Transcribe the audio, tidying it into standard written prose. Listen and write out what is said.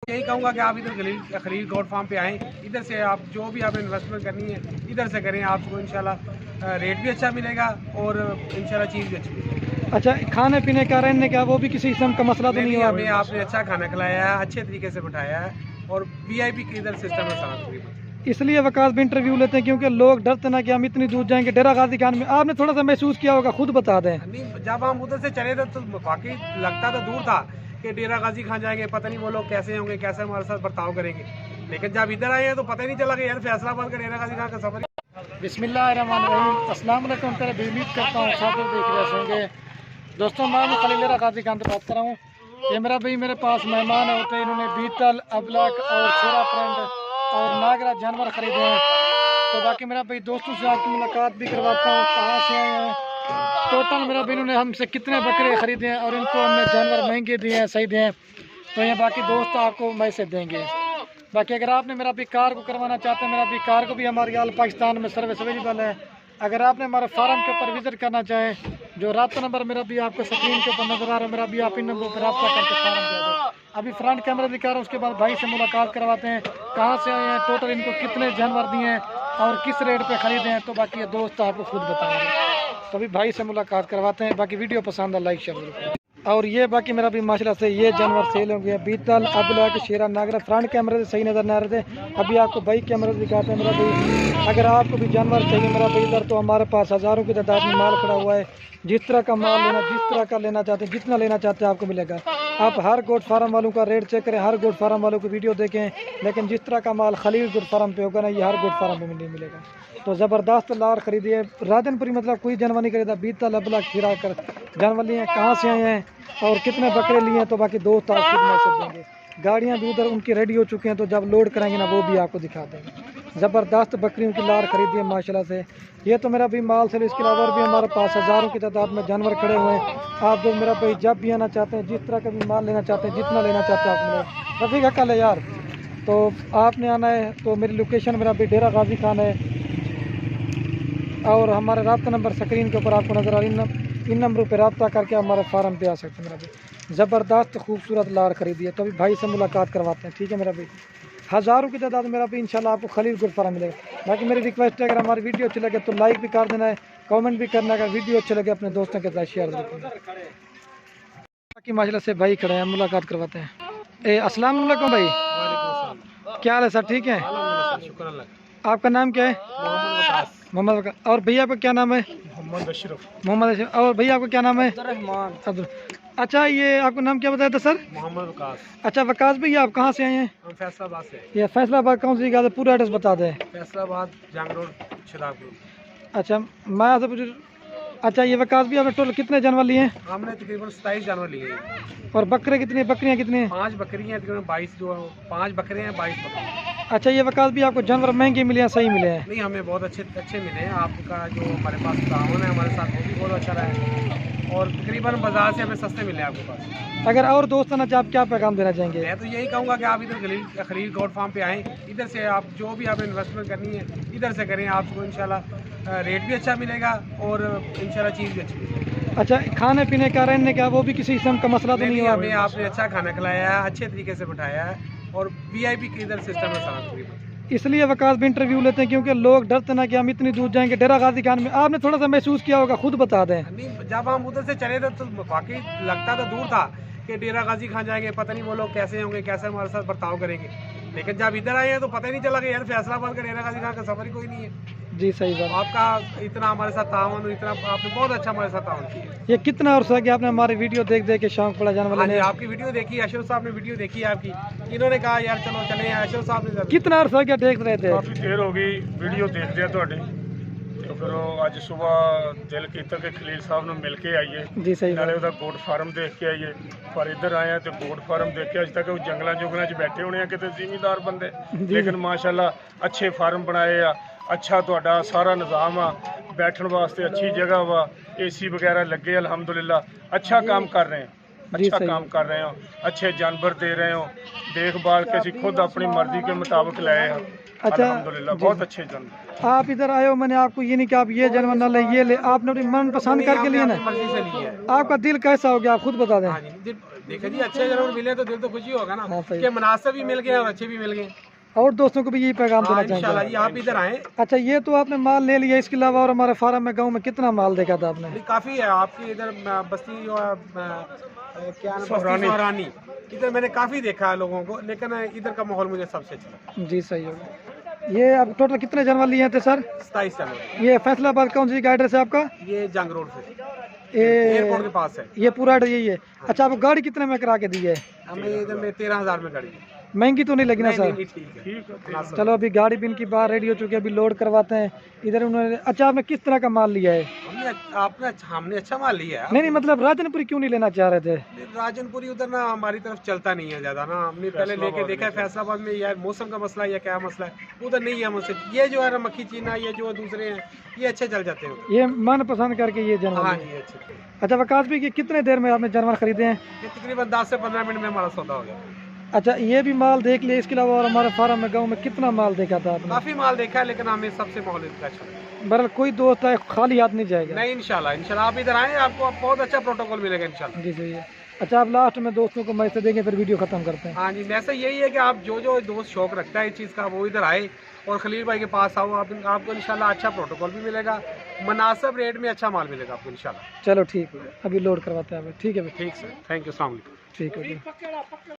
यही कहूँगा कि आप इधर खलील गोट फार्म पे आएँ, इधर से आप जो भी आपने इन्वेस्टमेंट करनी है इधर से करें, आपको इंशाल्लाह रेट भी अच्छा मिलेगा और इंशाल्लाह चीज़ भी अच्छी मिलेगी। अच्छा, खाने पीने का रहने का वो भी किसी किस्म का मसला तो नहीं है? हमें आपने अच्छा खाना खिलाया है, अच्छे तरीके से बिठाया है और VIP की इधर सिस्टम है सारा तकरीबन। इसलिए वकास भी इंटरव्यू लेते हैं क्योंकि लोग डरते ना कि हम इतनी दूर जाएंगे। डेरा गाजी खान में आपने थोड़ा सा महसूस किया होगा, खुद बता दें। नहीं, जब हम उधर से चले थे तो बाकी लगता तो दूर था कि डेरा गाजी खान जाएंगे, पता नहीं वो लोग कैसे होंगे, कैसे हमारे साथ बर्ताव करेंगे, लेकिन जब इधर आए हैं तो पता ही नहीं चला कि यार फैसलाबाद का डेरा गाजी खान का सफर। बिस्मिल्लाहिर्रहमानिर्रहीम। अस्सलाम वालेकुम। पहले उम्मीद करता हूँ सब लोग देख रहे होंगे। दोस्तों, मैं खलील गाजी खान से बात कर रहा हूँ। ये मेरा भाई मेरे पास मेहमान होते हैं, इन्होंने बीतल, अबलक और शेरा फ्रेंड और नागरा जानवर खरीदे हैं। तो बाकी मेरा भाई दोस्तों से आपकी मुलाकात भी करवाता हूँ, कहाँ से आए हैं, टोटल मेरा भाई इन्होंने हमसे कितने बकरे खरीदे हैं और इनको हमने जानवर महंगे दिए हैं, सही दिए हैं। तो ये बाकी दोस्त आपको मैसेज देंगे। बाकी अगर आपने मेरा भी कार को करवाना चाहते हैं, मेरा भी कार को भी हमारे ऑल पाकिस्तान में सर्विस अवेलेबल है। अगर आपने हमारे फार्म के ऊपर विजिट करना चाहें, जो रब्ता नंबर मेरा भी आपको स्क्रीन के ऊपर नजर आ रहा है, मेरा भी आप इन नंबर पर रब्ता करके फार्म दे दें। अभी फ्रंट कैमरा दिखा रहा हूँ, उसके बाद भाई से मुलाकात करवाते हैं, कहाँ से आए हैं, टोटल इनको कितने जानवर दिए हैं और किस रेट पे खरीदे हैं। तो बाकी ये दोस्त आपको खुद बताएंगे। तो अभी भाई से मुलाकात करवाते हैं। बाकी वीडियो पसंद है लाइक शेयर। और ये बाकी मेरा भी माशाल्लाह से ये जानवर सेल हो गया, बीतल, अबलक, शेरा, नागरा। फ्रंट कैमरे से सही नज़र नहीं आ रहे थे, अभी आपको बाइक कैमरे से दिखाते हैं। मेरा भाई अगर आपको भी जानवर चाहिए मेरा भाई इधर, तो हमारे पास हज़ारों की तादाद में माल खड़ा हुआ है। जिस तरह का माल लेना, जिस तरह का लेना चाहते हैं, जितना लेना चाहते हैं आपको मिलेगा। आप हर गोट फार्म वालों का रेट चेक करें, हर गोट फार्म वालों की वीडियो देखें, लेकिन जिस तरह का माल खलील गोट फार्म पे होगा ना, ये हर गोट फार्म पे नहीं मिलेगा। तो ज़बरदस्त लार खरीदिए। राजनपुरी मतलब कोई जानवर नहीं खरीदा, बीतल, अबलक, शेरा कर जानवर लिए हैं, कहाँ से आए हैं और कितने बकरे लिए हैं। तो बाकी दोस्त आप खुद मैसेज देंगे। गाड़ियाँ भी उधर उनकी रेडी हो चुकी हैं, तो जब लोड कराएंगे ना वो भी आपको दिखा देंगे। ज़बरदस्त बकरियों की लार खरीदी है माशाल्लाह से। ये तो मेरा भी माल से, इसके अलावा भी हमारे पास हज़ारों की तादाद में जानवर खड़े हुए हैं। आप जो मेरा भाई जब भी आना चाहते हैं, जिस तरह का भी माल लेना चाहते हैं, जितना लेना चाहते हैं आप मिलेगा। रफ़ीक अकल है यार, तो आपने आना है। तो मेरी लोकेशन मेरा भी डेरा गाजी खान है और हमारे रब्ता नंबर स्क्रीन के ऊपर आपको नज़र आ रही है। इन नंबरों पर रब्ता करके हमारे फार्म पे आ सकते हैं। मेरा भाई ज़बरदस्त खूबसूरत लार खरीदी है। तो अभी भाई से मुलाकात करवाते हैं, ठीक है मेरा भाई। हज़ारों की तादाद मेरा भी इंशाल्लाह आपको खलील गोट फार्म मिलेगा। बाकी मेरी रिक्वेस्ट है, अगर हमारी वीडियो अच्छी लगे तो लाइक भी कर देना है, कमेंट भी करना है। अगर वीडियो अच्छी लगे अपने दोस्तों के साथ शेयर करें। बाकी माशाल्लाह से भाई खड़े हैं, मुलाकात करवाते हैं। अस्सलाम वालेकुम भाई, क्या हाल है सर? ठीक है, आपका नाम क्या है? मोहम्मद वकास। और भैया आपका क्या नाम है? मोहम्मद अशरफ। मोहम्मद अशरफ। और भैया आपका क्या नाम है? अब्दुल। अच्छा, ये आपका नाम क्या बताया था सर? मोहम्मद वकास। अच्छा वकास भैया, आप कहाँ से आए हैं? हम फैसलाबाद से। ये फैसलाबाद कौन सी जगह से? पूरा एड्रेस बता दें। फैसलाबाद जंग रोड, शराब रोड। अच्छा, मैं आपसे पूछ। अच्छा, ये वकास भी आपने टोटल कितने जानवर लिए हैं? हमने तकरीबन 27 जानवर लिए हैं। और बकरे कितने, बकरियाँ कितनी? 5 बकरियाँ हैं, तकरीबन 22 जो 5 बकरे हैं, 22 बकरे। अच्छा, ये वकास भी आपको जानवर महंगे मिले हैं, सही मिले हैं? नहीं, हमें बहुत अच्छे मिले हैं। आपका जो हमारे पास ताउन है हमारे साथ, वो भी बहुत अच्छा रहा है और तकरीबन बाजार से हमें सस्ते मिले आपके पास। अगर और दोस्त आना चाहे, आप क्या पैगाम देना चाहेंगे? मैं तो यही कहूँगा कि आप इधर खलील गोट फार्म पे आएँ, इधर से आप जो भी आपने इन्वेस्टमेंट करनी है इधर से करें, आपको इंशाल्लाह रेट भी अच्छा मिलेगा और इंशाल्लाह चीज़ भी अच्छी मिलेगी। अच्छा, खाने पीने का, रहने का वो भी किसी किस्म का मसला तो नहीं हुआ? हमें आपने अच्छा खाना खिलाया है, अच्छे तरीके से बिठाया है और VIP की इधर सिस्टम है सारा तकरीबन। इसलिए वकास भी इंटरव्यू लेते हैं क्योंकि लोग डरते ना कि हम इतनी दूर जाएंगे। डेरा गाजी खान में आपने थोड़ा सा महसूस किया होगा, खुद बता दें। नहीं, जब हम उधर से चले थे तो बाकी लगता तो दूर था कि डेरा गाजी खान जाएंगे, पता नहीं वो लोग कैसे होंगे, कैसे हमारे साथ बर्ताव करेंगे, लेकिन जब इधर आए हैं तो पता ही नहीं चला कि यार फैसलाबाद का डेरा गाजी खान का सफर ही कोई नहीं है। जी सही बात। आपका इतना हमारे साथ तावन, इतना आपने बहुत अच्छा हमारे साथ तावन किया। ये कितना अर्सा है कि आपने हमारी वीडियो देख देख के शौक पड़ा जानवर लेने? आपकी वीडियो देखी, अशरफ साहब ने वीडियो देखी आपकी, इन्होंने कहा यार चलो चले। अशरफ साहब ने कितना अर्सा क्या देख रहे थे? काफ़ी देर हो गई वीडियो देखते हैं थोड़ी, तो फिर अज सुबह दिल किया कि खलील साहब ने मिल के आइए, जी सही नाले उसका गोट फार्म देख के आइए। पर इधर आए हैं तो गोट फार्म देख के अज तक जंगलों जुगलों च बैठे होने कितने जिमीदार बंदे, लेकिन माशाल्लाह अच्छे फार्म बनाए आ, अच्छा तुहाडा सारा निज़ाम आ, बैठने वास्ते अच्छी जगह वा, AC वगैरह लगे, अल्हम्दुलिल्लाह अच्छा काम कर रहे हैं। अच्छा सही काम कर रहे हो, अच्छे जानवर दे रहे हो, देखभाल के ਅਸੀਂ खुद अपनी मर्जी के मुताबिक लाए हैं। अच्छा, अल्हम्दुलिल्लाह बहुत अच्छे जानवर। आप इधर आए हो, मैंने आपको ये नहीं कि आप ये जानवर न ले ये ले, आपने अपनी मन पसंद करके लिए ना, अपनी मर्जी से ली है। आपका दिल कैसा हो गया आप खुद बता दें। हाँ जी, देखिए जी अच्छे जानवर मिले तो दिल तो खुशी होगा ना हाँ, सही। कि मुनासिब भी मिल गए और अच्छे भी मिल गए। और दोस्तों को भी यही पैगाम देना हाँ, चाहेंगे। इंशाल्लाह जी आप इधर आए। अच्छा, ये तो आपने माल ले लिया, इसके अलावा और हमारे फार्म में गांव में कितना माल देखा था आपने? नहीं, काफी है आपकी इधर बस्ती जो है, क्या नाम, बस्ती सोहरानी, इधर मैंने काफी देखा है लोगों को, लेकिन इधर का माहौल मुझे सबसे अच्छा लगा। जी सही हो गया। ये अब टोटल कितने जानवर लिए थे सर? 27 जानवर। ये फैसलाबाद कौन सी गाइड है आपका? ये जंग रोड से ये एयरपोर्ट के पास है। ये पूरा एड्रेस यही है। अच्छा, आपको गाड़ी कितने में करा के दी है? हमें इधर में 13,000 में गाड़ी दी। महंगी तो नहीं लगी ना नहीं, सर? नहीं, ठीक है। चलो, अभी गाड़ी भी इनकी बाहर रेडी हो चुकी है, अभी लोड करवाते हैं इधर उन्होंने। अच्छा, आपने किस तरह का माल लिया है? हमने अच्छा माल लिया है। नहीं, मतलब राजनपुरी क्यों नहीं लेना चाह रहे थे? राजनपुरी उधर ना हमारी तरफ चलता नहीं है ज्यादा ना, हमने पहले लेके देखा है फैसलाबाद में, यार मौसम का मसला है या क्या मसला है, उधर नहीं है मुझसे। ये जो है ना मक्खी चीना, ये जो दूसरे हैं ये अच्छे चल जाते हैं। ये मन पसंद करके ये जानवर हाँ लिए। जी, अच्छे। अच्छा वकास भी, कि कितने देर में आपने जानवर खरीदे हैं? ये तकरीबन 10 से 15 मिनट में हमारा सौदा हो गया। अच्छा, ये भी माल देख लिया, इसके अलावा और हमारे फार्म में गांव में कितना माल देखा था आपने? काफी माल देखा है, लेकिन हमें सबसे माहौल इनका अच्छा लगा। बहरहाल कोई दोस्त है खाली हाथ नहीं जाएगा। नहीं, इंशाल्लाह आप इधर आए, आपको बहुत अच्छा प्रोटोकॉल मिलेगा इंशाल्लाह। जी सही है। अच्छा, आप लास्ट में दोस्तों को मैसेज देंगे, फिर वीडियो खत्म करते हैं। हाँ जी, मैसेज यही है कि आप जो दोस्त शौक रखता है इस चीज़ का, वो इधर आए और खलील भाई के पास आओ। आपको इंशाल्लाह अच्छा प्रोटोकॉल भी मिलेगा, मुनासिब रेट में अच्छा माल मिलेगा आपको इंशाल्लाह। चलो ठीक है, अभी लोड करवाते हैं। ठीक है भाई। ठीक सर, थैंक यू, अस्सलाम वालेकुम। ठीक है।